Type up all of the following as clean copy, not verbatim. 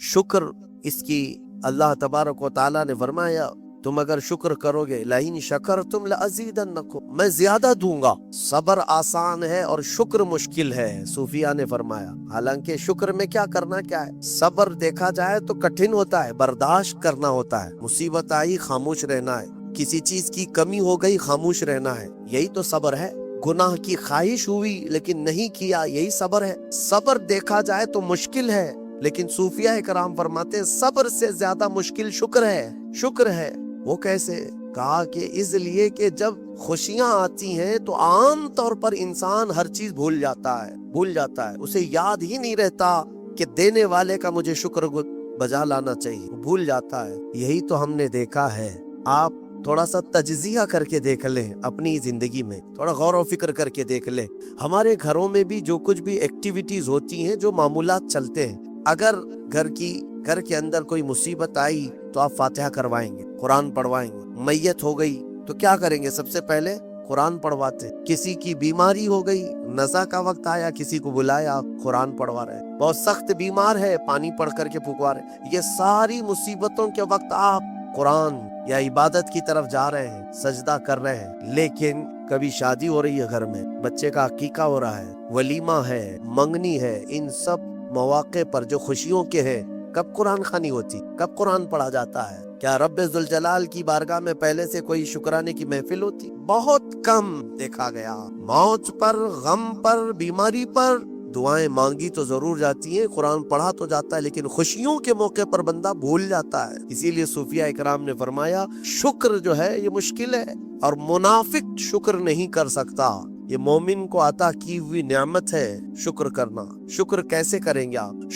शुक्र इसकी अल्लाह तबारक व तआला ने फरमाया तुम अगर शुक्र करोगे लइन शकरतुम लअज़ीदन्नकुम, मैं ज्यादा दूंगा। सब्र आसान है और शुक्र मुश्किल है, सूफिया ने फरमाया। हालांकि शुक्र में क्या करना क्या है, सब्र देखा जाए तो कठिन होता है, बर्दाश्त करना होता है। मुसीबत आई खामोश रहना है, किसी चीज की कमी हो गई खामोश रहना है, यही तो सब्र है। गुनाह की ख्वाहिश हुई लेकिन नहीं किया, यही सब्र है। सब्र देखा जाए तो मुश्किल है, लेकिन सूफिया इकराम फरमाते सब्र से ज्यादा मुश्किल शुक्र है। शुक्र है वो कैसे, कहा कि इसलिए कि जब खुशियां आती हैं तो आम तौर पर इंसान हर चीज भूल जाता है, उसे याद ही नहीं रहता कि देने वाले का मुझे शुक्र बजा लाना चाहिए, भूल जाता है। यही तो हमने देखा है। आप थोड़ा सा तज्जिया करके देख लें, अपनी जिंदगी में थोड़ा गौर व फिक्र करके देख लें। हमारे घरों में भी जो कुछ भी एक्टिविटीज होती हैं, जो मामूलात चलते हैं, अगर घर के अंदर कोई मुसीबत आई तो आप फातिहा करवाएंगे, कुरान पढ़वाएंगे। मैयत हो गई तो क्या करेंगे, सबसे पहले कुरान पढ़वाते। किसी की बीमारी हो गई, नज़ा का वक्त आया, किसी को बुलाया, कुरान पढ़वा रहे। बहुत सख्त बीमार है, पानी पढ़ करके फुकवा रहे। ये सारी मुसीबतों के वक्त आप कुरान या इबादत की तरफ जा रहे हैं, सजदा कर रहे हैं। लेकिन कभी शादी हो रही है, घर में बच्चे का अकीका हो रहा है, वलीमा है, मंगनी है, इन सब मौके पर जो खुशियों के हैं, कब कुरान खानी होती, कब कुरान पढ़ा जाता है? क्या रब्बे जुल जलाल की बारगाह में पहले से कोई शुक्राने की महफिल होती? बहुत कम देखा गया। मौत पर, गम पर, बीमारी पर दुआएं मांगी तो जरूर जाती हैं, कुरान पढ़ा तो जाता है, लेकिन खुशियों के मौके पर बंदा भूल जाता है। इसीलिए सूफिया इकराम ने फरमाया शुक्र जो है ये मुश्किल है, और मुनाफिक शुक्र नहीं कर सकता। ये मोमिन को अता की हुई नेमत है शुक्र करना। शुक्र कैसे करेंगे आप?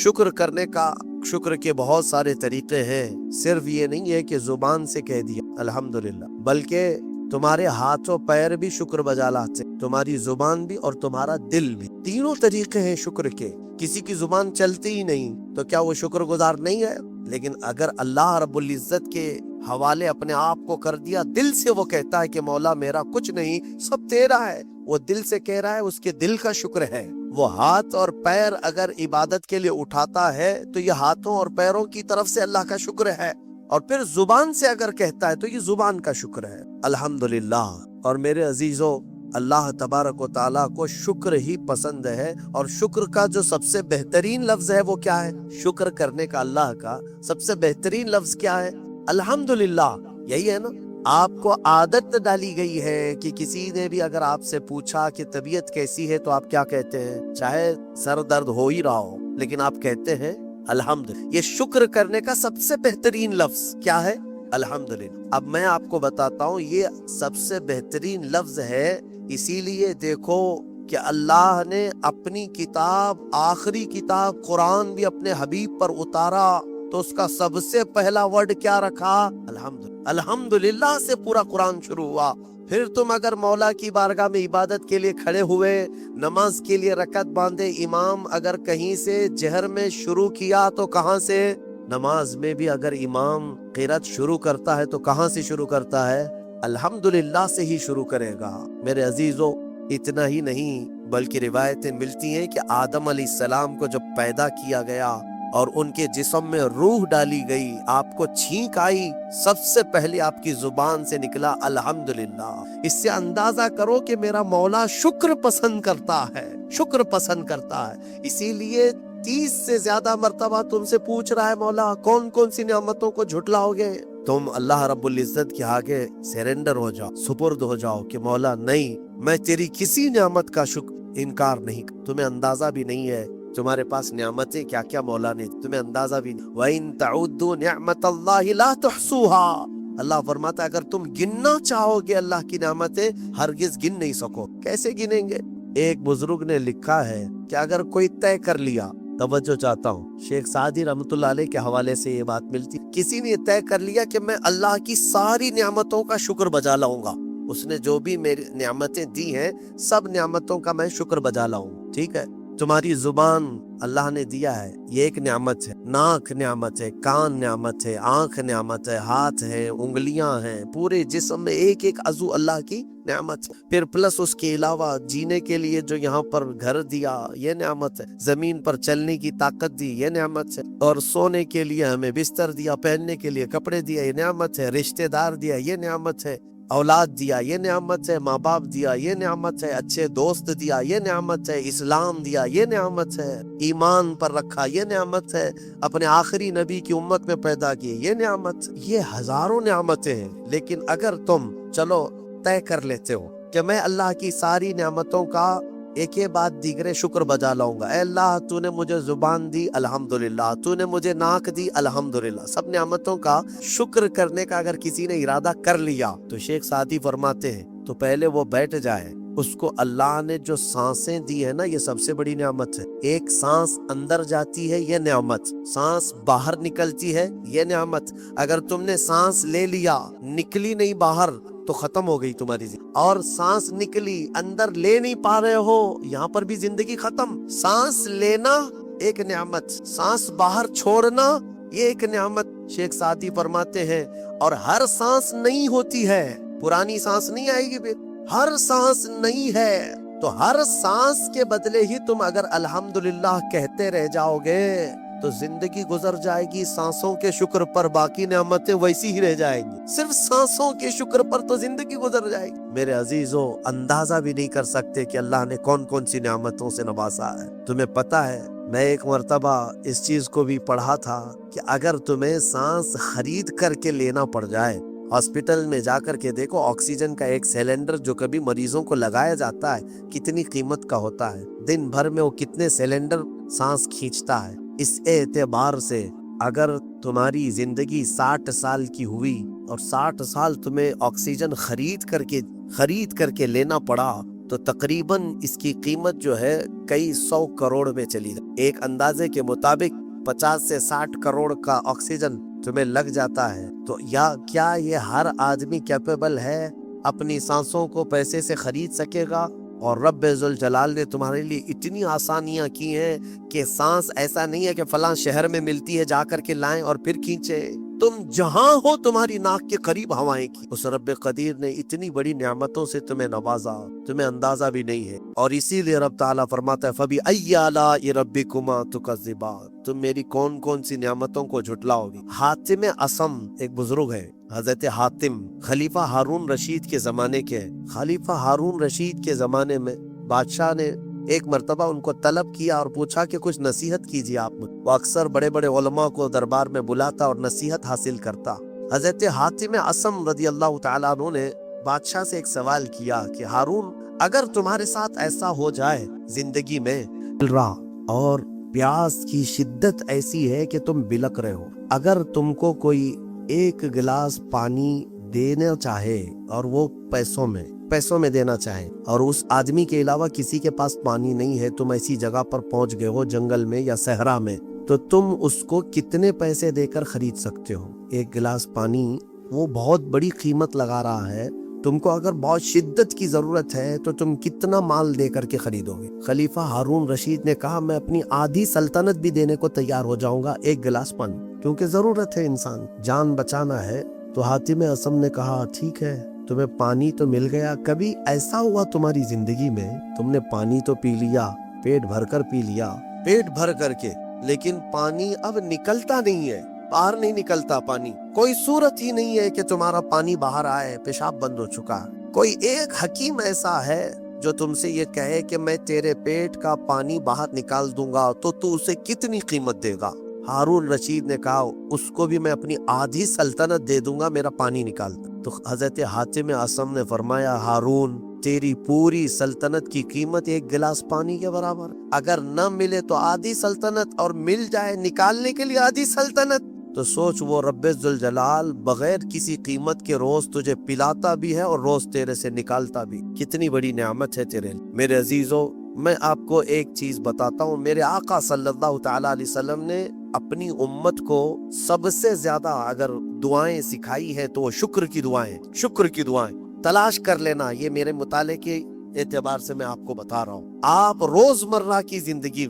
शुक्र के बहुत सारे तरीके हैं। सिर्फ ये नहीं है कि जुबान से कह दिया अल्हम्दुलिल्लाह, बल्कि तुम्हारे हाथों पैर भी शुक्र बजा लाते, तुम्हारी जुबान भी और तुम्हारा दिल भी। तीनों तरीके हैं शुक्र के। किसी की जुबान चलती ही नहीं तो क्या वो शुक्रगुजार नहीं है? लेकिन अगर अल्लाह रब्बुल इज्जत के हवाले अपने आप को कर दिया, दिल से वो कहता है कि मौला मेरा कुछ नहीं, सब तेरा है, वो दिल से कह रहा है, उसके दिल का शुक्र है। वो हाथ और पैर अगर इबादत के लिए उठाता है तो ये हाथों और पैरों की तरफ से अल्लाह का शुक्र है। और फिर जुबान से अगर कहता है तो ये जुबान का शुक्र है, अल्हम्दुलिल्लाह। और मेरे अजीजों, अल्लाह तबारक व तआला को शुक्र ही पसंद है। और शुक्र का जो सबसे बेहतरीन लफ्ज है वो क्या है? शुक्र करने का अल्लाह का सबसे बेहतरीन लफ्ज क्या है? अल्हम्दुलिल्लाह। यही है ना। आपको आदत डाली गई है कि किसी ने भी अगर आपसे पूछा कि तबीयत कैसी है तो आप क्या कहते हैं? चाहे सर दर्द हो ही रहा हो, लेकिन आप कहते हैं अल्हम्दुलिल्लाह। ये शुक्र करने का सबसे बेहतरीन लफ्ज क्या है? अल्हम्दुलिल्लाह। अब मैं आपको बताता हूँ, ये सबसे बेहतरीन लफ्ज है। इसीलिए देखो कि अल्लाह ने अपनी किताब, आखिरी किताब कुरान भी अपने हबीब पर उतारा तो उसका सबसे पहला वर्ड क्या रखा? अल्हम्दुलिल्लाह। अल्हम्दुलिल्लाह से पूरा कुरान शुरू हुआ। फिर तुम अगर मौला की बारगाह में इबादत के लिए खड़े हुए, नमाज के लिए रकत बांधे, इमाम अगर कहीं से जहर में शुरू किया तो कहाँ से? नमाज में भी अगर इमाम क़िरात शुरू करता है तो कहाँ से शुरू करता है? अल्हम्दुलिल्लाह से ही शुरू करेगा। मेरे अजीजों, इतना ही नहीं बल्कि रिवायतें मिलती हैं कि आदम अलैहिस्सलाम को जब पैदा किया गया और उनके जिस्म में रूह डाली गई, आपको छींक आई, सबसे पहले आपकी जुबान से निकला अल्हम्दुलिल्लाह। इससे अंदाजा करो कि मेरा मौला शुक्र पसंद करता है, शुक्र पसंद करता है। इसीलिए 30 से ज्यादा मर्तबा तुमसे पूछ रहा है मौला कौन कौन सी नेमतों को झुटलाओगे? तुम अल्लाह रब्बुल इज्जत के आगे सरेंडर हो जाओ, सुपुर्द हो जाओ कि मौला नहीं, मैं तेरी किसी नेमत का इनकार नहीं। तुम्हें अंदाजा भी नहीं है तुम्हारे पास नेमतें क्या क्या मौला ने, तुम्हें अंदाजा भी नहीं। वइन तउद्दू निअमतल्लाहि ला तुहसूहा, अल्लाह फरमाता है अगर तुम गिनना चाहोगे अल्लाह की नेमतें, हरगिज गिन नहीं सको। कैसे गिनेंगे? एक बुजुर्ग ने लिखा है कि अगर कोई तय कर लिया, तवज्जो चाहता हूँ, शेख सादी रहमतुल्लाह अलैह के हवाले से ये बात मिलती, किसी ने तय कर लिया कि मैं अल्लाह की सारी नेमतों का शुक्र बजा लाऊंगा, उसने जो भी मेरी नेमतें दी हैं सब नेमतों का मैं शुक्र बजा लाऊं। ठीक है, तुम्हारी जुबान अल्लाह ने दिया है, ये एक नेमत है। नाक नेमत है, कान नेमत है, आंख नेमत है, हाथ है, उंगलियां हैं, पूरे जिस्म में एक एक अज़ू अल्लाह की नेमत है। फिर प्लस उसके अलावा जीने के लिए जो यहाँ पर घर दिया ये नेमत है, जमीन पर चलने की ताकत दी ये नेमत है, और सोने के लिए हमें बिस्तर दिया, पहनने के लिए कपड़े दिया ये नेमत है, रिश्तेदार दिया ये नेमत है, औलाद दिया ये नेमत है, माँ बाप दिया ये नेमत है, अच्छे दोस्त दिया ये नेमत है, इस्लाम दिया ये नेमत है, ईमान पर रखा ये नेमत है, अपने आखिरी नबी की उम्मत में पैदा किए ये नेमत। ये हजारों नेमतें हैं। लेकिन अगर तुम चलो तय कर लेते हो कि मैं अल्लाह की सारी नेमतों का एक ही बात दीगरे शुक्र बजा लाऊंगा, ऐ अल्लाह तूने मुझे जुबान दी अल्हम्दुलिल्लाह, तूने मुझे नाक दी अल्हम्दुलिल्लाह, सब नेमतों का शुक्र करने का अगर किसी ने इरादा कर लिया तो शेख सादी फरमाते हैं तो पहले वो बैठ जाए, उसको अल्लाह ने जो सांसें दी है ना ये सबसे बड़ी नेमत है। एक सांस अंदर जाती है ये नेमत, सांस बाहर निकलती है ये नेमत। अगर तुमने सांस ले लिया निकली नहीं बाहर तो खत्म हो गई तुम्हारी जिंदगी, और सांस निकली अंदर ले नहीं पा रहे हो यहाँ पर भी जिंदगी खत्म। सांस लेना एक नेमत, सांस बाहर छोड़ना ये एक नेमत। शेख सादी फरमाते हैं और हर सांस नहीं होती है, पुरानी सांस नहीं आएगी, फिर हर सांस नहीं है तो हर सांस के बदले ही तुम अगर अल्हम्दुलिल्लाह कहते रह जाओगे तो जिंदगी गुजर जाएगी सांसों के शुक्र पर, बाकी नेमतें वैसी ही रह जाएंगी। सिर्फ सांसों के शुक्र पर तो जिंदगी गुजर जाएगी। मेरे अजीजों, अंदाजा भी नहीं कर सकते कि अल्लाह ने कौन कौन सी नेमतों से नवाजा है। तुम्हें पता है, मैं एक मर्तबा इस चीज को भी पढ़ा था कि अगर तुम्हें सांस खरीद करके लेना पड़ जाए, हॉस्पिटल में जाकर के देखो ऑक्सीजन का एक सिलेंडर जो कभी मरीजों को लगाया जाता है कितनी कीमत का होता है, दिन भर में वो कितने सिलेंडर सांस खींचता है। इस एतबार से अगर तुम्हारी जिंदगी 60 साल की हुई और 60 साल तुम्हें ऑक्सीजन खरीद करके लेना पड़ा तो तकरीबन इसकी कीमत जो है कई 100 करोड़ में चली जाए। एक अंदाजे के मुताबिक 50 से 60 करोड़ का ऑक्सीजन तुम्हें लग जाता है। तो क्या ये हर आदमी कैपेबल है अपनी सांसों को पैसे से खरीद सकेगा? और रब्बुल जलाल ने तुम्हारे लिए इतनी आसानियां की हैं कि सांस ऐसा नहीं है कि फलां शहर में मिलती है जाकर के लाएं और फिर खींचे। तुम जहां हो तुम्हारी नाक के करीब हवाएं की। उस रब्बे कदीर ने इतनी बड़ी नेमतों से तुम्हें नवाजा, तुम्हें अंदाजा भी नहीं है। और इसीलिए रब ताला फरमाता है फबी अय्यि आलाइ रब्बिकुमा तुकज़्ज़िबान, तुम मेरी कौन कौन सी नेमतों को झुटलाओगे। हातिम असम एक बुजुर्ग है, हजरत हातिम खलीफा हारून रशीद के जमाने के। खलीफा हारून रशीद के जमाने में बादशाह ने एक मर्तबा उनको तलब किया और पूछा कि कुछ नसीहत कीजिए आप। वो अक्सर बड़े बड़े उलमा को दरबार में बुलाता और नसीहत हासिल करता। हजरत हातिम असम रज़ी अल्लाह तआला अन्हु ने बादशाह से एक सवाल किया कि हारून, अगर तुम्हारे साथ ऐसा हो जाए जिंदगी में और प्यास की शिद्दत ऐसी है कि तुम बिलक रहे हो, अगर तुमको कोई एक गिलास पानी देना चाहे और वो पैसों में देना चाहे और उस आदमी के अलावा किसी के पास पानी नहीं है, तुम ऐसी जगह पर पहुंच गए हो जंगल में या सहरा में, तो तुम उसको कितने पैसे देकर खरीद सकते हो? एक गिलास पानी वो बहुत बड़ी कीमत लगा रहा है, तुमको अगर बहुत शिद्दत की जरूरत है तो तुम कितना माल दे करके खरीदोगे? खलीफा हारून रशीद ने कहा मैं अपनी आधी सल्तनत भी देने को तैयार हो जाऊंगा एक गिलास पानी, क्योंकि जरूरत है, इंसान जान बचाना है। तो हातिम असम ने कहा ठीक है, तुम्हें पानी तो मिल गया। कभी ऐसा हुआ तुम्हारी जिंदगी में तुमने पानी तो पी लिया, पेट भरकर पी लिया, पेट भर करके, लेकिन पानी अब निकलता नहीं है, बाहर नहीं निकलता पानी, कोई सूरत ही नहीं है कि तुम्हारा पानी बाहर आए, पेशाब बंद हो चुका है। कोई एक हकीम ऐसा है जो तुमसे ये कहे कि मैं तेरे पेट का पानी बाहर निकाल दूंगा, तो तू उसे कितनी कीमत देगा? हारून रशीद ने कहा उसको भी मैं अपनी आधी सल्तनत दे दूंगा, मेरा पानी निकाल। तो हजरत हातिम असम ने फरमाया हारून, तेरी पूरी सल्तनत की कीमत एक गिलास पानी के बराबर। अगर न मिले तो आधी सल्तनत, और मिल जाए निकालने के लिए आधी सल्तनत, तो सोच वो रब्बुल जलाल बगैर किसी कीमत के रोज तुझे पिलाता भी है और रोज तेरे से निकालता भी। कितनी बड़ी नेमत है तेरे। मेरे अजीजों, मैं आपको एक चीज बताता हूँ, मेरे आका सल्लल्लाहु तआला अलैहि वसल्लम ने अपनी उम्मत को सबसे ज्यादा अगर दुआएं सिखाई है तो शुक्र की दुआएं तलाश कर लेना। ये मेरे मुताले के एतबार से मैं आपको बता रहा हूँ। आप रोजमर्रा की जिंदगी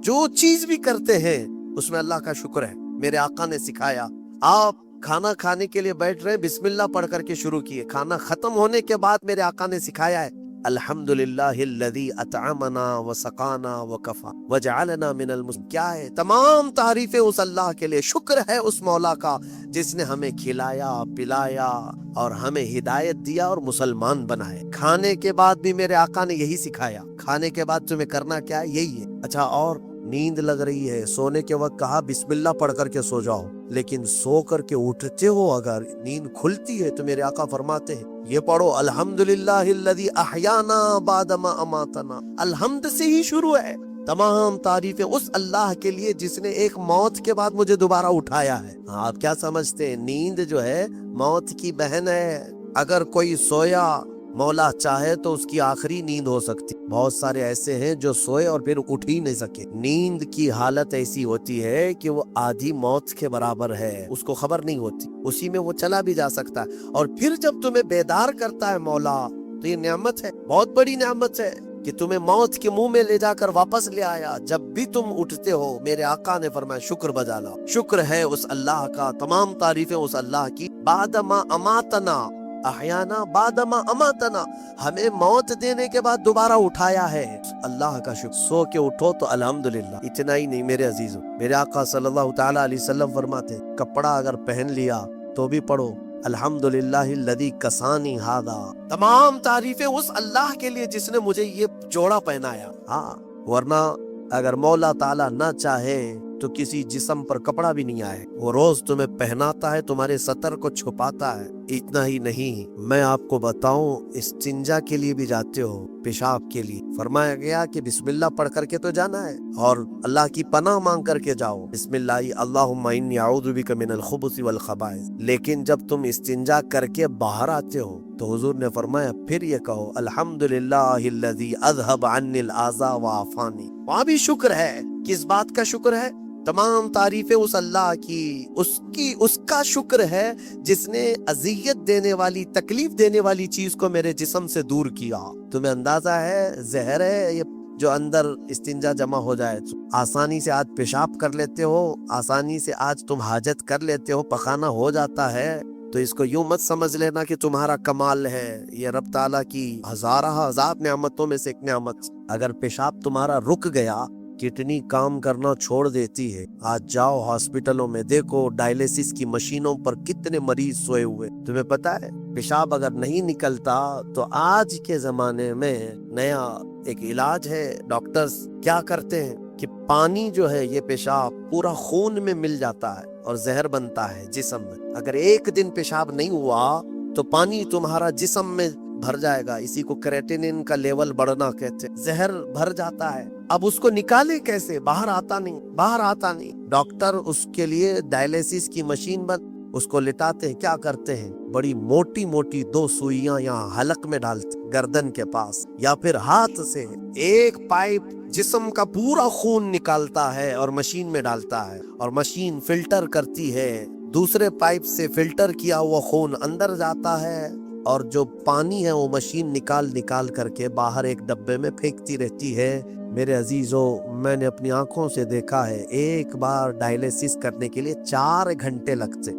जो चीज भी करते हैं उसमें अल्लाह का शुक्र है। मेरे आका ने सिखाया, आप کھانا کھانے کے لیے بیٹھ رہے بسم اللہ پڑھ کر کے شروع کیے، کھانا ختم ہونے کے بعد میرے آقا نے سکھایا ہے الحمدللہ الذی اطعمنا وسقانا وکفا وجعلنا من المسلمین. کیا ہے؟ تمام تعریفیں اس اللہ کے لیے، شکر ہے اس مولا کا جس نے ہمیں کھلایا پلایا اور ہمیں ہدایت دیا اور مسلمان بنائے. کھانے کے بعد بھی میرے آقا نے یہی سکھایا، کھانے کے بعد تمہیں کرنا کیا ہے؟ یہی ہے. اچھا، اور نیند لگ رہی ہے، سونے کے وقت کہا بسم اللہ پڑھ کر کے سو جاؤ، لیکن سو کر کے اٹھتے ہو اگر نیند کھلتی ہے تو میرے آقا فرماتے ہیں یہ پڑھو الحمدللہ الذی احیانا بعد ما اماتنا. الحمد سے ہی شروع ہے. تمام تعریفیں اس اللہ کے لیے جس نے ایک موت کے بعد مجھے دوبارہ اٹھایا ہے. آپ کیا سمجھتے ہیں؟ نیند جو ہے موت کی بہن ہے. اگر کوئی سویا مولا چاہے تو اس کی آخری نیند ہو سکتی. بہت سارے ایسے ہیں جو سوئے اور پھر اٹھ ہی نہیں سکے. نیند کی حالت ایسی ہوتی ہے کہ وہ آدھی موت کے برابر ہے، اس کو خبر نہیں ہوتی، اسی میں وہ چلا بھی جا سکتا ہے. اور پھر جب تمہیں بیدار کرتا ہے مولا تو یہ نعمت ہے، بہت بڑی نعمت ہے کہ تمہیں موت کے منہ میں لے جا کر واپس لے آیا. جب بھی تم اٹھتے ہو میرے آقا نے فرمایا شکر بجا لاؤ. شکر ہے اس اللہ کا، تمام تعریفیں اس اللہ کی. بعد ما اماتنا احیانا بعد ما اماتنا، ہمیں موت دینے کے بعد دوبارہ اٹھایا ہے. اللہ کا شکر. سو کے اٹھو تو الحمدللہ. اتنا ہی نہیں میرے عزیزو، میرے آقا صلی اللہ تعالی علیہ وسلم فرماتے کپڑا اگر پہن لیا تو بھی پڑھو الحمدللہ الذی کسانی ھذا. تمام تعریفیں اس اللہ کے لیے جس نے مجھے یہ جوڑا پہنایا. ہاں، ورنہ اگر مولا تعالی نہ چاہے تو کسی جسم پر کپڑا بھی نہیں آئے. وہ روز تمہیں پہناتا ہے، تمہارے سطر کو چھپاتا ہے. اتنا ہی نہیں، میں آپ کو بتاؤں استنجا کے لیے بھی جاتے ہو، پیشاب کے لیے فرمایا گیا کہ بسم اللہ پڑھ کر کے تو جانا ہے اور اللہ کی پناہ مانگ کر کے جاؤ. بسم اللہ اللہم انی اعوذ بک من الخبث والخبائث. لیکن جب تم استنجا کر کے باہر آتے ہو تو حضور نے فرمایا پھر یہ کہو الحمدللہ الذی اذھب عنی الاذى وعافانی. وہاں بھی شکر ہے. کس بات کا شکر ہے؟ تمام تعریفیں اس اللہ کی، اس کا شکر ہے جس نے اذیت دینے والی، تکلیف دینے والی چیز کو میرے جسم سے دور کیا. تمہیں اندازہ ہے زہر ہے یہ جو اندر استنجا جمع ہو جائے. آسانی سے آج پیشاب کر لیتے ہو، آسانی سے آج تم حاجت کر لیتے ہو، پخانا ہو جاتا ہے، تو اس کو یوں مت سمجھ لینا کہ تمہارا کمال ہے. یہ رب تعالیٰ کی ہزار نعمتوں میں سے ایک نعمت. اگر پیشاب تمہارا رک گیا، کڈنی کام کرنا چھوڑ دیتی ہے. آج جاؤ ہاسپٹلوں میں دیکھو ڈائلیسس کی مشینوں پر کتنے مریض سوئے ہوئے. تمہیں پتا ہے پیشاب اگر نہیں نکلتا تو آج کے زمانے میں نیا ایک علاج ہے. ڈاکٹرز کیا کرتے ہیں کہ پانی جو ہے یہ پیشاب پورا خون میں مل جاتا ہے اور زہر بنتا ہے جسم میں. اگر ایک دن پیشاب نہیں ہوا تو پانی تمہارا جسم میں بھر جائے گا. اسی کو کریٹینن کا لیول بڑھنا کہتے ہیں. زہر بھر جاتا ہے. اب اس کو نکالے کیسے؟ باہر آتا نہیں. ڈاکٹر اس کے لیے ڈائلیسس کی مشین اس کو لٹاتے ہیں. کیا کرتے ہیں؟ بڑی موٹی موٹی 2 سوئیاں یہاں حلق میں ڈالتے گردن کے پاس، یا پھر ہاتھ سے ایک پائپ جسم کا پورا خون نکالتا ہے اور مشین میں ڈالتا ہے، اور مشین فلٹر کرتی ہے. دوسرے پائپ سے فلٹر کیا ہوا خون اندر جاتا ہے، اور جو پانی ہے وہ مشین نکال کر کے باہر ایک ڈبے میں پھینکتی رہتی ہے. میرے عزیزو، میں نے اپنی آنکھوں سے دیکھا ہے ایک بار ڈائلیسس کرنے کے لیے 4 گھنٹے لگتے.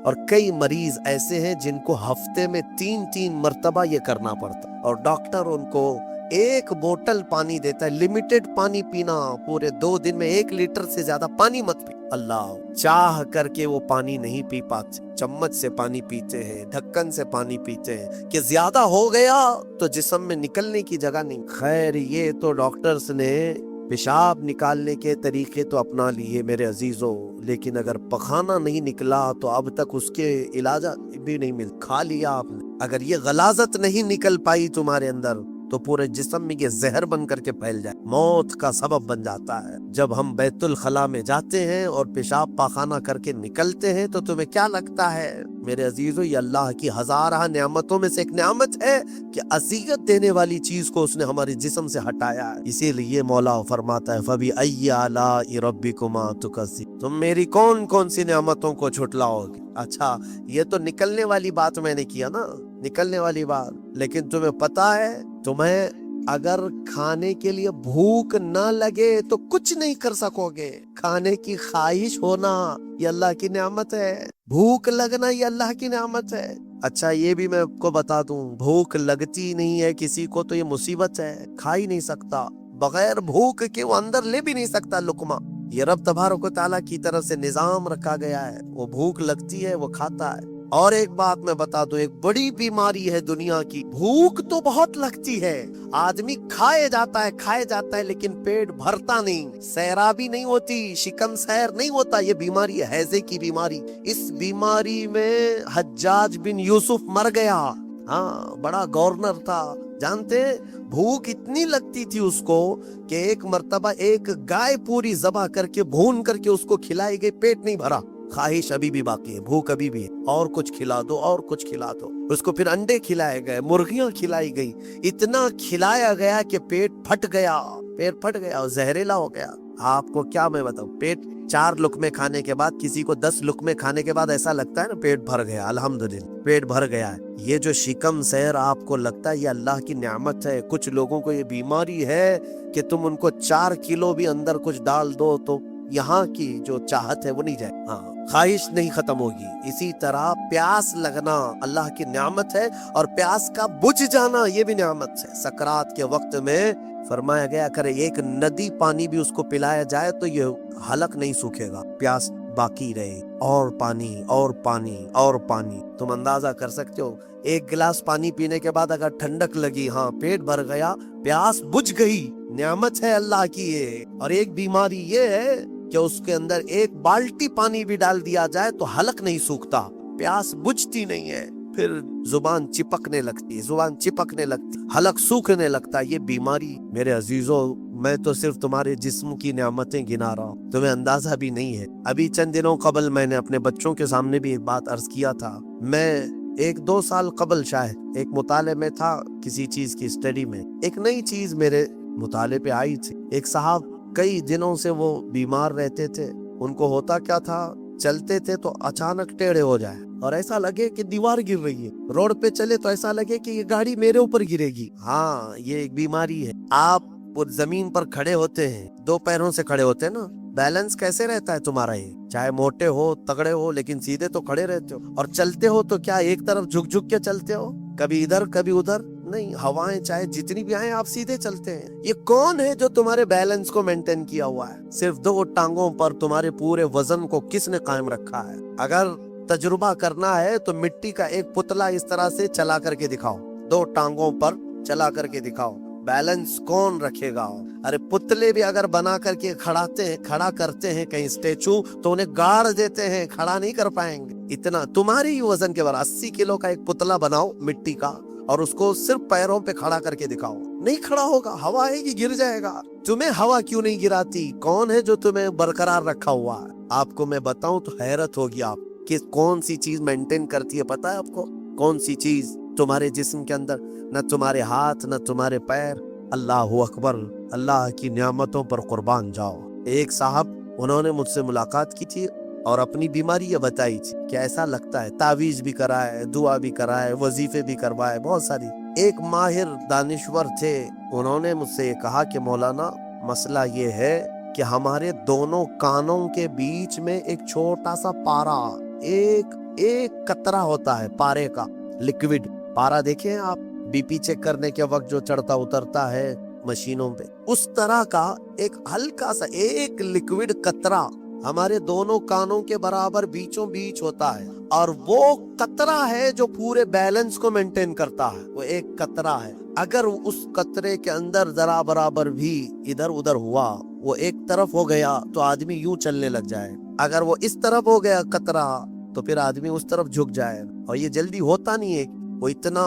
اور کئی مریض ایسے ہیں جن کو ہفتے میں 3 مرتبہ یہ کرنا پڑتا، اور ڈاکٹر ان کو ایک بوتل پانی دیتا ہے. لمیٹڈ پانی پینا، پورے 2 دن میں 1 لیٹر سے زیادہ پانی مت پی. اللہ چاہ کر کے وہ پانی نہیں پی پاتے. چمچ سے پانی پیتے ہیں، ڈھکن سے پانی پیتے ہیں کہ زیادہ ہو گیا تو جسم میں نکلنے کی جگہ نہیں. خیر، یہ تو ڈاکٹرز نے پیشاب نکالنے کے طریقے تو اپنا لیے میرے عزیزوں، لیکن اگر پخانہ نہیں نکلا تو اب تک اس کے علاج بھی نہیں مل. کھا لیا آپ نے، اگر یہ غلاظت نہیں نکل پائی تمہارے اندر تو پورے جسم میں یہ زہر بن کر کے پھیل جائے، موت کا سبب بن جاتا ہے. جب ہم بیت الخلاء میں جاتے ہیں اور پیشاب پاخانہ کر کے نکلتے ہیں تو تمہیں کیا لگتا ہے میرے عزیزو؟ یہ اللہ کی ہزارہ نعمتوں میں سے ایک نعمت ہے کہ اذیت دینے والی چیز کو اس نے ہمارے جسم سے ہٹایا ہے. اسی لیے مولا فرماتا ہے فَبِأَيِّ آلَاءِ رَبِّكُمَا تُكَذِّبَانِ. تم میری کون سی نعمتوں کو جھٹلاؤ گے؟ اچھا، یہ تو نکلنے والی بات میں نے کیا نا، نکلنے والی بات. لیکن تمہیں پتا ہے تمہیں اگر کھانے کے لیے بھوک نہ لگے تو کچھ نہیں کر سکو گے. کھانے کی خواہش ہونا یہ اللہ کی نعمت ہے. بھوک لگنا یہ اللہ کی نعمت ہے. اچھا یہ بھی میں آپ کو بتا دوں, بھوک لگتی نہیں ہے کسی کو تو یہ مصیبت ہے. کھا ہی نہیں سکتا, بغیر بھوک کے وہ اندر لے بھی نہیں سکتا لقمہ. یہ رب تبارک و تعالیٰ کی طرف سے نظام رکھا گیا ہے. وہ بھوک لگتی ہے وہ کھاتا ہے. اور ایک بات میں بتا دوں, ایک بڑی بیماری ہے دنیا کی, بھوک تو بہت لگتی ہے, آدمی کھائے جاتا ہے لیکن پیٹ بھرتا نہیں, سیرابی نہیں ہوتی, شکم سیر نہیں ہوتا. یہ بیماری ہے ہیضے کی بیماری. اس بیماری میں حجاج بن یوسف مر گیا. ہاں, بڑا گورنر تھا. جانتے بھوک اتنی لگتی تھی اس کو کہ ایک مرتبہ ایک گائے پوری ذبح کر کے بھون کر کے اس کو کھلائی گئی, پیٹ نہیں بھرا. خواہش ابھی بھی باقی ہے, بھوک ابھی بھی ہے, اور کچھ کھلا دو اور کچھ کھلا دو. اس کو پھر انڈے کھلائے گئے, مرغیاں کھلائی گئی, اتنا کھلایا گیا کہ پیٹ پھٹ گیا اور زہریلا ہو گیا. آپ کو کیا میں بتاؤں, پیٹ 4 لقمے کھانے کے بعد, کسی کو 10 لقمے کھانے کے بعد ایسا لگتا ہے نا پیٹ بھر گیا, الحمدللہ پیٹ بھر گیا ہے. یہ جو شکم سیر آپ کو لگتا ہے یہ اللہ کی نعمت ہے. کچھ لوگوں کو یہ بیماری ہے کہ تم ان کو 4 کلو بھی اندر کچھ ڈال دو تو یہاں کی جو چاہت ہے وہ نہیں جائے, خواہش نہیں ختم ہوگی. اسی طرح پیاس لگنا اللہ کی نعمت ہے, اور پیاس کا بجھ جانا یہ بھی نعمت ہے. سکرات کے وقت میں فرمایا گیا اگر ایک ندی پانی بھی اس کو پلایا جائے تو یہ حلق نہیں سوکھے گا, پیاس باقی رہے, اور پانی اور پانی اور پانی. تم اندازہ کر سکتے ہو, ایک گلاس پانی پینے کے بعد اگر ٹھنڈک لگی, ہاں پیٹ بھر گیا, پیاس بجھ گئی, نعمت ہے اللہ کی یہ. اور ایک بیماری یہ ہے کہ اس کے اندر ایک بالٹی پانی بھی ڈال دیا جائے تو حلق نہیں سوکھتا, پیاس بجھتی نہیں ہے, پھر زبان چپکنے لگتی, حلق سوکھنے لگتا. یہ بیماری میرے عزیزوں, میں تو صرف تمہارے جسم کی نعمتیں گنا رہا ہوں, تمہیں اندازہ بھی نہیں ہے. ابھی چند دنوں قبل میں نے اپنے بچوں کے سامنے بھی ایک بات عرض کیا تھا. میں 1-2 سال قبل شاید ایک مطالعے میں تھا, کسی چیز کی اسٹڈی میں, ایک نئی چیز میرے مطالعے پہ آئی تھی. ایک صاحب کئی دنوں سے وہ بیمار رہتے تھے. ان کو ہوتا کیا تھا, چلتے تھے تو اچانک ٹیڑھے ہو جائے اور ایسا لگے کہ دیوار گر رہی ہے. روڈ پہ چلے تو ایسا لگے کہ یہ گاڑی میرے اوپر گرے گی. ہاں یہ ایک بیماری ہے. آپ زمین پر کھڑے ہوتے ہیں, 2 پیروں سے کھڑے ہوتے ہیں نا, بیلنس کیسے رہتا ہے تمہارا, یہ چاہے موٹے ہو تگڑے ہو لیکن سیدھے تو کھڑے رہتے ہو. اور چلتے ہو تو کیا ایک طرف جھک جھک کے چلتے ہو, کبھی ادھر کبھی ادھر نہیں, ہوائیں چاہے جتنی بھی آئیں آپ سیدھے چلتے ہیں. یہ کون ہے جو تمہارے بیلنس کو مینٹین کیا ہوا ہے؟ صرف 2 ٹانگوں پر تمہارے پورے وزن کو کس نے قائم رکھا ہے؟ اگر تجربہ کرنا ہے تو مٹی کا ایک پتلا اس طرح سے چلا کر کے دکھاؤ, 2 ٹانگوں پر چلا کر کے دکھاؤ, بیلنس کون رکھے گا؟ ارے پتلے بھی اگر بنا کر کے کھڑا کرتے ہیں کہیں اسٹیچو تو انہیں گاڑ دیتے ہیں, کھڑا نہیں کر پائیں گے. اتنا تمہاری ہی وزن کے برابر 80 کلو کا ایک پتلا بناؤ مٹی کا, اور اس کو صرف پیروں پہ کھڑا کر کے دکھاؤ, نہیں کھڑا ہوگا, ہوا ہے کہ گر جائے گا. تمہیں ہوا کیوں نہیں گراتی؟ کون ہے جو تمہیں برقرار رکھا ہوا ہے؟ آپ کو میں بتاؤں تو حیرت ہوگی آپ کہ کون سی چیز مینٹین کرتی ہے. پتا ہے آپ کو کون سی چیز تمہارے جسم کے اندر؟ نہ تمہارے ہاتھ نہ تمہارے پیر. اللہ اکبر, اللہ کی نعمتوں پر قربان جاؤ. ایک صاحب انہوں نے مجھ سے ملاقات کی تھی اور اپنی بیماری یہ بتائی تھی کہ ایسا لگتا ہے, تعویذ بھی کرائے, دعا بھی کرائے, وظیفے بھی کروائے, بہت ساری. ایک ماہر دانشور تھے, انہوں نے مجھ سے یہ کہا کہ مولانا مسئلہ یہ ہے کہ ہمارے دونوں کانوں کے بیچ میں ایک چھوٹا سا پارا, ایک قطرہ ہوتا ہے پارے کا, لکوڈ پارا دیکھیں آپ بی پی چیک کرنے کے وقت جو چڑھتا اترتا ہے مشینوں پہ, اس طرح کا ایک ہلکا سا ایک لکوڈ قطرہ ہمارے دونوں کانوں کے برابر بیچوں بیچ ہوتا ہے, اور وہ قطرہ ہے جو پورے بیلنس کو مینٹین کرتا ہے. وہ ایک قطرہ ہے, اگر اس قطرے کے اندر ذرا برابر بھی ادھر ادھر ہوا, وہ ایک طرف ہو گیا تو آدمی یوں چلنے لگ جائے, اگر وہ اس طرف ہو گیا قطرہ تو پھر آدمی اس طرف جھک جائے. اور یہ جلدی ہوتا نہیں ہے, وہ اتنا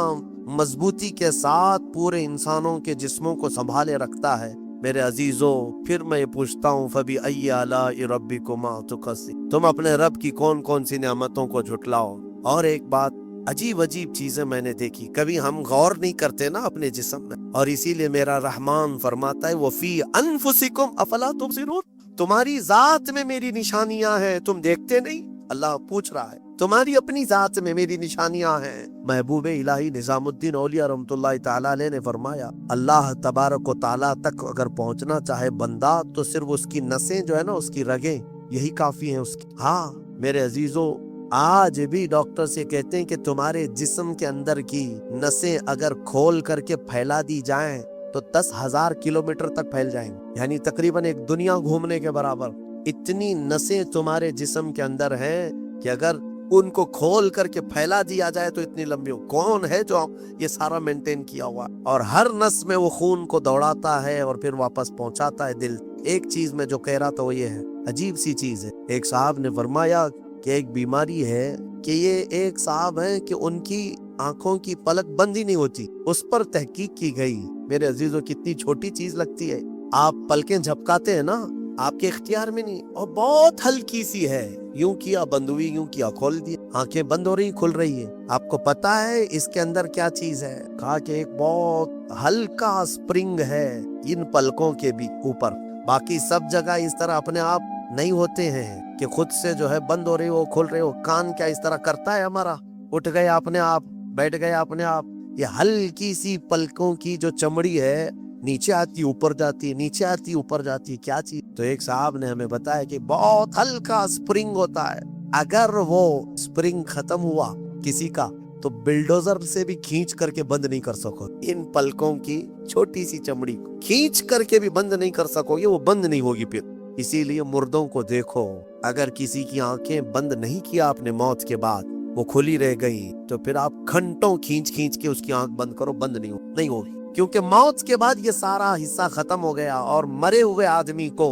مضبوطی کے ساتھ پورے انسانوں کے جسموں کو سنبھالے رکھتا ہے. میرے عزیزوں, پھر میں یہ پوچھتا ہوں فَبِأَيِّ آلَاءِ رَبِّكُمَا تُكَذِّبَانِ, تم اپنے رب کی کون کون سی نعمتوں کو جھٹلاؤ. اور ایک بات, عجیب چیزیں میں نے دیکھی, کبھی ہم غور نہیں کرتے نا اپنے جسم میں, اور اسی لیے میرا رحمان فرماتا ہے وَفِي أَنفُسِكُمْ أَفَلَا تُبْصِرُونَ, تمہاری ذات میں میری نشانیاں ہیں, تم دیکھتے نہیں. اللہ پوچھ رہا ہے तुम्हारी अपनी जात में मेरी निशानियां हैं। महबूब इलाही निजामुद्दीन औलिया रहमतुल्लाह ताला अलैह ने फरमाया, अल्लाह तबारक व ताला तक अगर पहुंचना चाहे बंदा तो सिर्फ उसकी नसें जो है ना, उसकी रगें, यही काफी हैं उसकी। हाँ मेरे अजीजों, आज भी डॉक्टर से कहते हैं कि तुम्हारे जिस्म के अंदर की नसें अगर खोल करके फैला दी जाएं तो 10,000 किलोमीटर तक फैल जाएंगे, यानी तकरीबन एक दुनिया घूमने के बराबर। इतनी नसें तुम्हारे जिस्म के अंदर हैं कि अगर उनको खोल करके फैला दिया जाए तो इतनी लंबी हो। कौन है जो ये सारा मेंटेन किया हुआ, और हर नस में वो खून को दौड़ाता है और फिर वापस पहुंचाता है दिल। एक चीज में जो कह रहा था वो ये है, अजीब सी चीज है। एक साहब ने फरमाया कि एक बीमारी है कि ये एक साहब हैं कि उनकी आंखों की पलक बंद ही नहीं होती। उस पर तहकीक की गई। मेरे अजीजों, कितनी छोटी चीज लगती है। आप पलकें झपकाते हैं ना, आपके इख्तियार में नहीं, और बहुत हल्की सी है। यूं किया बंद हुई, यूं किया खोल दी, आंखें बंद हो रही खुल रही है। आपको पता है इसके अंदर क्या चीज है? कहा कि एक बहुत हल्का स्प्रिंग है इन पलकों के भी ऊपर। बाकी सब जगह इस तरह अपने आप नहीं होते हैं कि खुद से जो है बंद हो रही हो खोल रहे हो। कान क्या इस तरह करता है हमारा, उठ गए अपने आप, बैठ गए अपने आप। ये हल्की सी पलकों की जो चमड़ी है, नीचे आती ऊपर जाती, नीचे आती ऊपर जाती, क्या चीज? तो एक साहब ने हमें बताया कि बहुत हल्का स्प्रिंग होता है। अगर वो स्प्रिंग खत्म हुआ किसी का तो बिल्डोजर से भी खींच करके बंद नहीं कर सको। इन पलकों की छोटी सी चमड़ी को खींच करके भी बंद नहीं कर सकोगे, वो बंद नहीं होगी फिर। इसीलिए मुर्दों को देखो, अगर किसी की आंखें बंद नहीं किया आपने मौत के बाद, वो खुली रह गई, तो फिर आप घंटों खींच खींच के उसकी आंख बंद करो, बंद नहीं होगी। क्योंकि मौत के बाद ये सारा हिस्सा खत्म हो गया, और मरे हुए आदमी को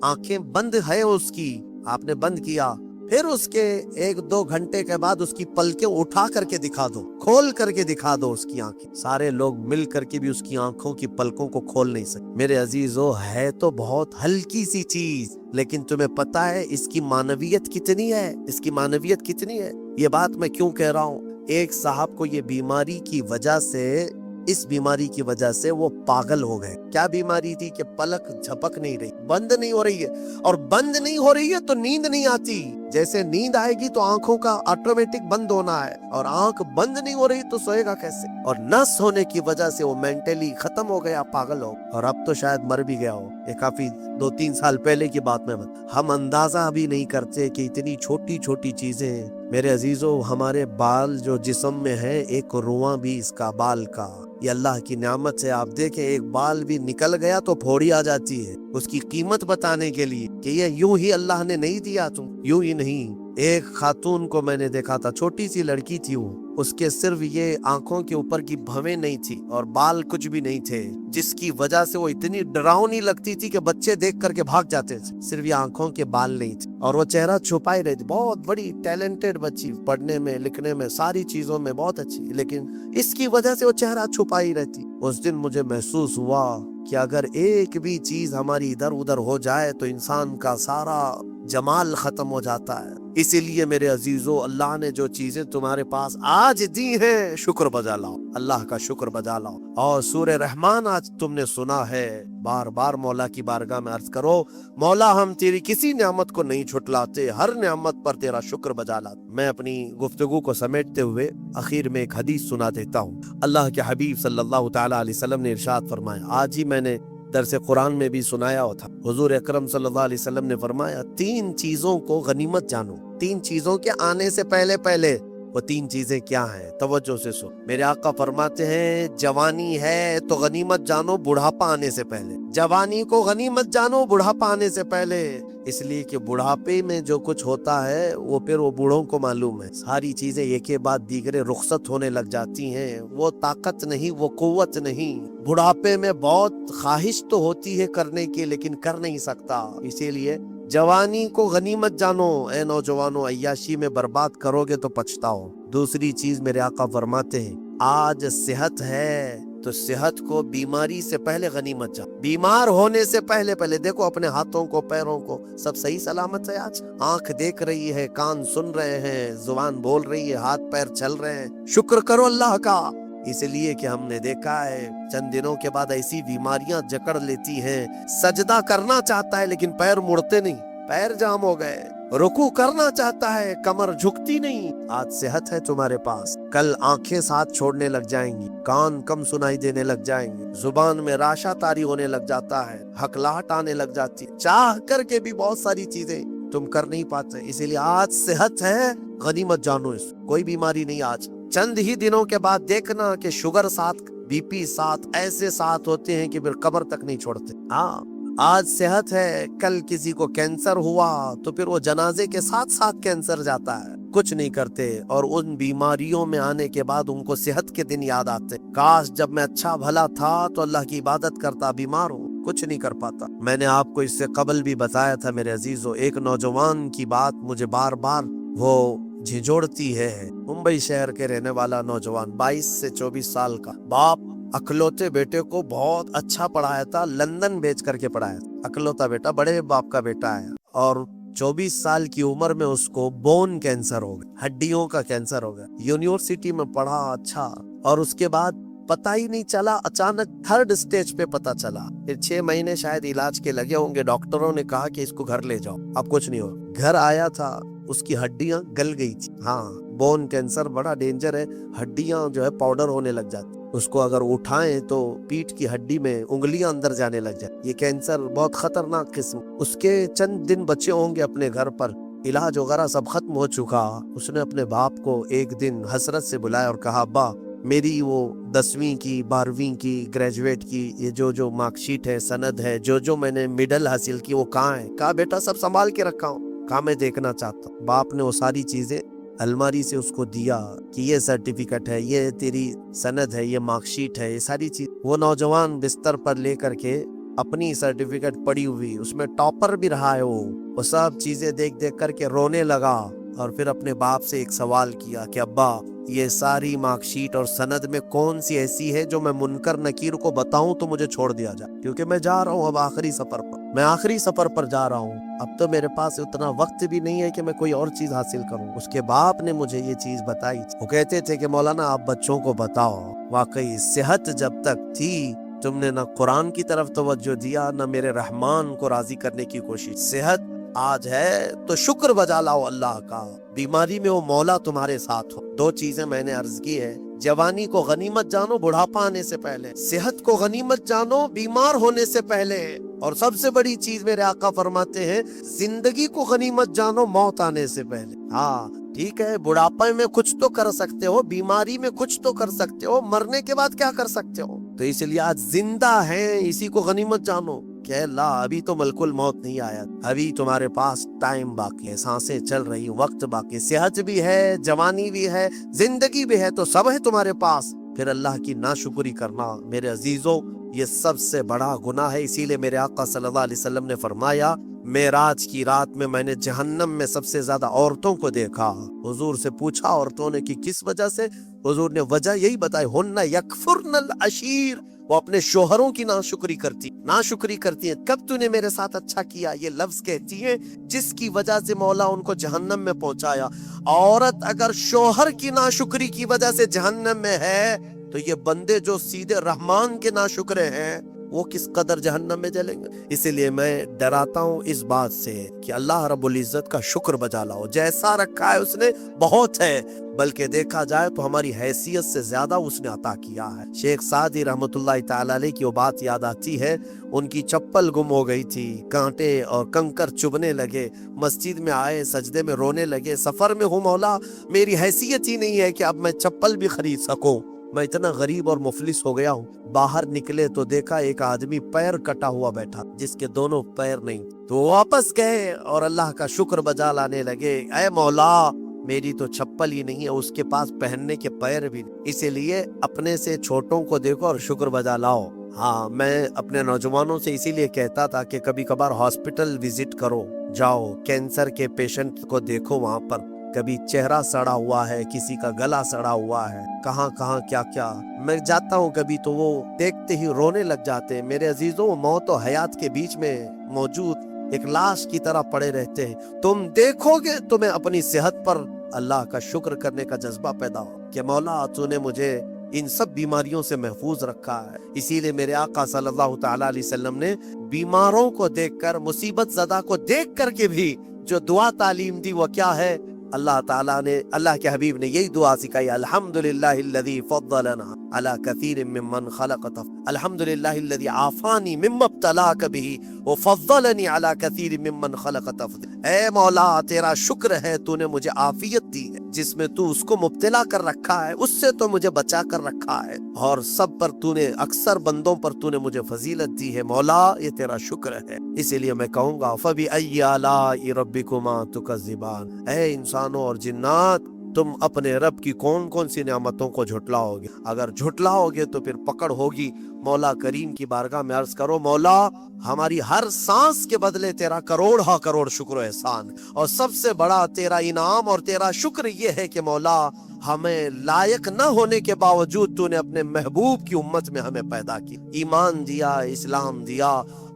आंखें बंद है उसकी, आपने बंद किया, फिर उसके 1-2 घंटे के बाद उसकी पलकें उठा करके दिखा दो, खोल करके दिखा दो उसकी आंखें। सारे लोग मिल करके भी उसकी आंखों की पलकों को खोल नहीं सकते। मेरे अजीजों, है तो बहुत हल्की सी चीज, लेकिन तुम्हें पता है इसकी मानवियत कितनी है? इसकी मानवियत कितनी है? ये बात मैं क्यों कह रहा हूँ? एक साहब को ये बीमारी की वजह से, इस बीमारी की वजह से वो पागल हो गए। क्या बीमारी थी? कि पलक झपक नहीं रही, बंद नहीं हो रही है, और बंद नहीं हो रही है तो नींद नहीं आती। जैसे नींद आएगी तो आंखों का ऑटोमेटिक बंद होना है, और आंख बंद नहीं हो रही तो सोएगा कैसे? और नस होने की वजह से वो मेंटली खत्म हो गया, पागल हो, और अब तो शायद मर भी गया हो। ये काफी 2-3 साल पहले की बात में हम अंदाजा भी नहीं करते कि इतनी छोटी छोटी चीजें। मेरे अजीजों, हमारे बाल जो जिस्म में है, एक रुआं भी इसका बाल का, ये अल्लाह की नियामत है। आप देखें, एक बाल भी निकल गया तो फोड़ी आ जाती है, उसकी कीमत बताने के लिए कि ये यूं ही अल्लाह ने नहीं दिया, तुम यूं ही नहीं। एक खातून को मैंने देखा था, छोटी सी लड़की थी वो, उसके सिर्फ ये आंखों के ऊपर की भवें नहीं थी और बाल कुछ भी नहीं थे, जिसकी वजह से वो इतनी डरावनी लगती थी कि बच्चे देख करके भाग जाते थे। सिर्फ ये आंखों के बाल नहीं थे, और वो चेहरा छुपाई रहती। बहुत बड़ी टैलेंटेड बच्ची, पढ़ने में लिखने में सारी चीजों में बहुत अच्छी, लेकिन इसकी वजह से वो चेहरा छुपाई रहती। उस दिन मुझे महसूस हुआ कि अगर एक भी चीज हमारी इधर उधर हो जाए तो इंसान का सारा जमाल खत्म हो जाता है। इसीलिए मेरे अजीजों, अल्लाह ने जो चीजें तुम्हारे पास आज दी हैं, शुक्र बजा लाओ, अल्लाह का शुक्र बजा लाओ। और सूरह रहमान आज तुमने सुना है, बार बार मौला की बारगाह में अर्ज करो, मौला हम तेरी किसी नियामत को नहीं छुटलाते, हर नियामत पर तेरा शुक्र बजा लाते। मैं अपनी गुफ्तगू को समेटते हुए आखिर में एक हदीस सुना देता हूँ। अल्लाह के हबीब सल्लल्लाहु तआला अलैहि वसल्लम ने इरशाद फरमाया, आज ही मैंने दरस कुरान में भी सुनाया था। हुजूर अकरम सल्लल्लाहु अलैहि वसल्लम ने फरमाया, 3 चीजों को गनीमत जानो। 3 चीजों के आने से पहले पहले वो 3 चीजें क्या हैं? तवज्जो से सुन। मेरे आका फरमाते हैं, जवानी है तो गनीमत जानो बुढ़ापा आने से पहले। जवानी को गनीमत जानो बुढ़ापा आने से पहले, इसलिए कि बुढ़ापे में जो कुछ होता है वो फिर वो बूढ़ों को मालूम है। सारी चीजें एक के बाद दीगरे रुखसत होने लग जाती हैं। वो ताकत नहीं, वो कुव्वत नहीं। बुढ़ापे में बहुत ख्वाहिश तो होती है करने की, लेकिन कर नहीं सकता। इसीलिए जवानी को गनीमत जानो। ए नौजवानों, अय्याशी में बर्बाद करोगे तो पछताओ। दूसरी चीज मेरे आका फरमाते हैं, आज सेहत है तो सेहत को बीमारी से पहले गनीमत जाओ। बीमार होने से पहले पहले देखो अपने हाथों को, पैरों को, सब सही सलामत है। आज आंख देख रही है, कान सुन रहे हैं, जुबान बोल रही है, हाथ पैर चल रहे हैं। शुक्र करो अल्लाह का। इसलिए कि हमने देखा है चंद दिनों के बाद ऐसी बीमारियां जकड़ लेती हैं, सजदा करना चाहता है लेकिन पैर मुड़ते नहीं, पैर जाम हो गए। रुकू करना चाहता है, कमर झुकती नहीं। आज सेहत है तुम्हारे पास, कल आंखें साथ छोड़ने लग जाएंगी, कान कम सुनाई देने लग जाएंगे, जुबान में राशा तारी होने लग जाता है, हकलाहट आने लग जाती है, चाह करके भी बहुत सारी चीजें तुम कर नहीं पाते। इसीलिए आज सेहत है, गनीमत जानो इसको, कोई बीमारी नहीं। आज चंद ही दिनों के बाद देखना कि शुगर साथ, बीपी साथ, ऐसे साथ होते हैं कि फिर कब्र तक नहीं छोड़ते। हाँ, आज सेहत है, कल किसी को कैंसर हुआ तो फिर वो जनाजे के साथ साथ कैंसर जाता है, कुछ नहीं करते। और उन बीमारियों में आने के बाद उनको सेहत के दिन याद आते, काश जब मैं अच्छा भला था तो अल्लाह की इबादत करता, बीमार हूँ कुछ नहीं कर पाता। मैंने आपको इससे कबल भी बताया था मेरे अजीजों, एक नौजवान की बात मुझे बार बार वो झिझोड़ती है। मुंबई शहर के रहने वाला नौजवान, 22 से 24 साल का, बाप अकलौते बेटे को बहुत अच्छा पढ़ाया था, लंदन भेज करके पढ़ाया था। अकलौता बेटा, बड़े बाप का बेटा है, और 24 साल की उम्र में उसको बोन कैंसर हो गया, हड्डियों का कैंसर हो गया। यूनिवर्सिटी में पढ़ा अच्छा, और उसके बाद पता ही नहीं चला, अचानक 3rd स्टेज पे पता चला। फिर 6 महीने शायद इलाज के लगे होंगे, डॉक्टरों ने कहा कि इसको घर ले जाओ, अब कुछ नहीं हो। घर आया था, उसकी हड्डियां गल गई थी। हाँ, बोन कैंसर बड़ा डेंजर है, हड्डियां जो है पाउडर होने लग जाती, उसको अगर उठाएं तो पीठ की हड्डी में उंगलियां अंदर जाने लग जाए। ये कैंसर बहुत खतरनाक किस्म। उसके चंद दिन बचे होंगे अपने घर पर, इलाज वगैरह सब खत्म हो चुका। उसने अपने बाप को एक दिन हसरत से बुलाया और कहा, अब्बा मेरी वो 10वीं की, 12वीं की, ग्रेजुएट की ये जो मार्कशीट है, सनद है, जो मैंने मिडल हासिल की वो कहाँ है? कहा बेटा सब संभाल के रखा हूँ। कहा मैं देखना चाहता हूँ। बाप ने वो सारी चीजें अलमारी से उसको दिया कि ये सर्टिफिकेट है, ये तेरी सनद है, ये मार्कशीट है, ये सारी चीज। वो नौजवान बिस्तर पर लेकर के अपनी सर्टिफिकेट पड़ी हुई, उसमें टॉपर भी रहा है वो सब चीजें देख देख करके रोने लगा। और फिर अपने बाप से एक सवाल किया कि अब्बा ये सारी मार्कशीट और सनद में कौन सी ऐसी है जो मैं मुनकर नकीर को बताऊं तो मुझे छोड़ दिया जाए, क्योंकि मैं जा रहा हूँ अब आखिरी सफर पर, मैं आखिरी सफर पर जा रहा हूँ, अब तो मेरे पास उतना वक्त भी नहीं है कि मैं कोई और चीज हासिल करूँ। उसके बाप ने मुझे ये चीज बताई। वो कहते थे कि मौलाना आप बच्चों को बताओ, वाकई सेहत जब तक थी तुमने ना कुरान की तरफ तवज्जो दिया, ना मेरे रहमान को राजी करने की कोशिश। सेहत आज है तो शुक्र बजा लाओ अल्लाह का, बीमारी में वो मौला तुम्हारे साथ हो। 2 चीजें मैंने अर्ज की है, जवानी को गनीमत जानो बुढ़ापा आने से पहले, सेहत को गनीमत जानो बीमार होने से पहले, और सबसे बड़ी चीज मेरे आका फरमाते हैं जिंदगी को गनीमत जानो मौत आने से पहले। हाँ ठीक है, बुढ़ापे में कुछ तो कर सकते हो, बीमारी में कुछ तो कर सकते हो, मरने के बाद क्या कर सकते हो? तो इसलिए आज जिंदा है, इसी को गनीमत जानो। क्या ला अभी तो मलकुल मौत नहीं आया, अभी तुम्हारे पास टाइम बाकी है, सांसें चल रही, वक्त बाकी, सेहत भी है, जवानी भी है, जिंदगी भी है, तो सब है तुम्हारे पास। फिर अल्लाह की नाशुक्री करना मेरे अजीजों ये सबसे बड़ा गुनाह है। इसीलिए मेरे आका सल्लल्लाहु अलैहि वसल्लम ने फरमाया, मेराज की रात में मैंने जहन्नम में सबसे ज्यादा औरतों को देखा। हुजूर से पूछा औरतों ने कि किस वजह से? हुजूर ने वजह यही बताई, हुन्ना यकफुरनल अशीर, वो अपने शोहरों की नाशुक्री करती है। कब तूने मेरे साथ अच्छा किया, ये लफ्ज कहती है जिसकी वजह से मौला उनको जहन्नम में पहुंचाया। औरत अगर शोहर की नाशुक्री की वजह से जहन्नम में है तो ये बंदे जो सीधे रहमान के नाशुक्रे हैं वो किस कदर जहन्नम में जलेंगे। इसीलिए मैं डराता हूँ इस बात से कि अल्लाह रब्बुल इज्जत का शुक्र बजा लाओ, जैसा रखा है उसने बहुत है, बल्कि देखा जाए तो हमारी हैसियत से ज्यादा उसने अता किया है। शेख सादी रहमतुल्लाह तआला अलैह की वो बात याद आती है, उनकी चप्पल गुम हो गई थी, कांटे और कंकर चुभने लगे, मस्जिद में आए, सजदे में रोने लगे, सफर में हूँ मौला, मेरी हैसियत ही नहीं है कि अब मैं चप्पल भी खरीद सकूं, मैं इतना गरीब और मुफलिस हो गया हूँ। बाहर निकले तो देखा एक आदमी पैर कटा हुआ बैठा, जिसके दोनों पैर नहीं। तो वापस गए और अल्लाह का शुक्र बजा लाने लगे, ऐ मौला मेरी तो चप्पल ही नहीं है, उसके पास पहनने के पैर भी नहीं। इसीलिए अपने से छोटों को देखो और शुक्र बजा लाओ। हाँ, मैं अपने नौजवानों से इसीलिए कहता था कि कभी कभार हॉस्पिटल विजिट करो, जाओ, कैंसर के पेशेंट को देखो, वहाँ पर कभी चेहरा सड़ा हुआ है, किसी का गला सड़ा हुआ है, कहाँ कहाँ क्या क्या। मैं जाता हूँ कभी तो वो देखते ही रोने लग जाते हैं। मेरे अजीजों, मौत और हयात के बीच में मौजूद एक लाश की तरह पड़े रहते हैं। तुम देखोगे तुम्हें अपनी सेहत पर अल्लाह का शुक्र करने का जज्बा पैदा हो कि मौला तूने मुझे इन सब बीमारियों से महफूज रखा है। इसीलिए मेरे आका सल्लल्लाहु तआला अलैहि वसल्लम ने बीमारों को देखकर, मुसीबत ज़दा को देख करके भी जो दुआ तालीम दी वो क्या है? अल्लाह ताला ने, अल्लाह के हबीब ने यही दुआ सिखाई, अल्हम्दुलिल्लाहिल्लज़ी फ़द्दलना अला कसीरिम मिम्मन खलक़ तफ़ अल्हम्दुलिल्लाहिल्लज़ी आफ़ानी मिम्मा इब्तलाक बिही व फ़द्दलनी अला कसीरिम मिम्मन खलक़ तफ़। ऐ मौला तेरा शुक्र है, तूने मुझे आफियत दी है, जिसमें तू उसको मुब्तला कर रखा है उससे तो मुझे बचा कर रखा है, और सब पर तूने, अक्सर बंदों पर तूने मुझे फजीलत दी है। मौला ये तेरा शुक्र है। इसीलिए मैं कहूँगा फ़बी अय्यि आलाइ रब्बिकुमा तुकज़्ज़िबान, ऐ इंसानों और जिन्नात तुम अपने रब की कौन कौन सी नेमतों को झुटलाओगे? अगर झुटलाओगे तो फिर पकड़ होगी। मौला करीम की बारगाह में अर्ज करो, मौला हमारी हर सांस के बदले तेरा करोड़ हा करोड़ शुक्र एहसान, और सबसे बड़ा तेरा इनाम और तेरा शुक्र ये है कि मौला हमें लायक न होने के बावजूद तूने अपने महबूब की उम्मत में हमें पैदा की, ईमान दिया, इस्लाम दिया।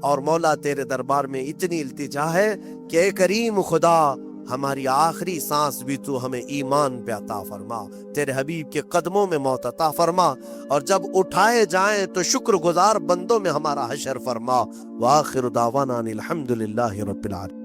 और मौला तेरे दरबार में इतनी इल्तिजा है कि ए करीम खुदा, हमारी आखिरी सांस भी तू हमें ईमान पे अता फरमा, तेरे हबीब के कदमों में मौत अता फरमा, और जब उठाए जाएं तो शुक्रगुजार बंदों में हमारा हशर फरमा। व आखिर दावाना अनिल हम्दुलिल्लाहि रब्बिल आलमीन।